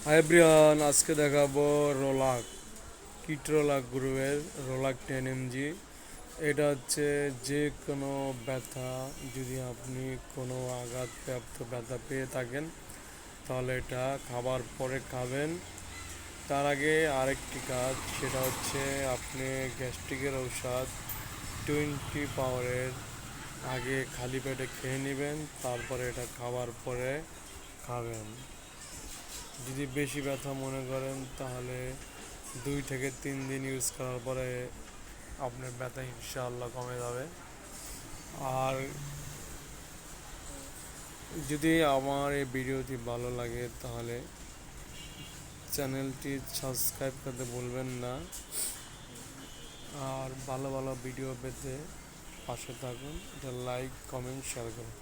Hi everyone, আজকে দেখাবো রোলাক kit রোলাক গ্রুপের রোলাক 10 mg। এটা হচ্ছে যে কোনো ব্যথা, যদি আপনি কোনো আঘাতপ্রাপ্ত ব্যথা পেয়ে থাকেন তাহলে এটা খাবার পরে খাবেন। তার আগে আরেকটি কাজ, সেটা হচ্ছে আপনি গ্যাস্ট্রিকের ঔষধ 20 পাওয়ারের আগে খালি পেটে খেয়ে নেবেন, তারপরে এটা খাবার পরে খাবেন। যদি বেশি ব্যথা মনে করেন তাহলে 2 থেকে 3 দিন ইউজ করার পরে আপনার ব্যথা ইনশাআল্লাহ কমে যাবে। আর যদি আমার এই ভিডিওটি ভালো লাগে তাহলে চ্যানেলটি সাবস্ক্রাইব করতে ভুলবেন না। আর ভালো ভালো ভিডিও পেতে পাশে থাকুন, এটা লাইক কমেন্ট শেয়ার করুন।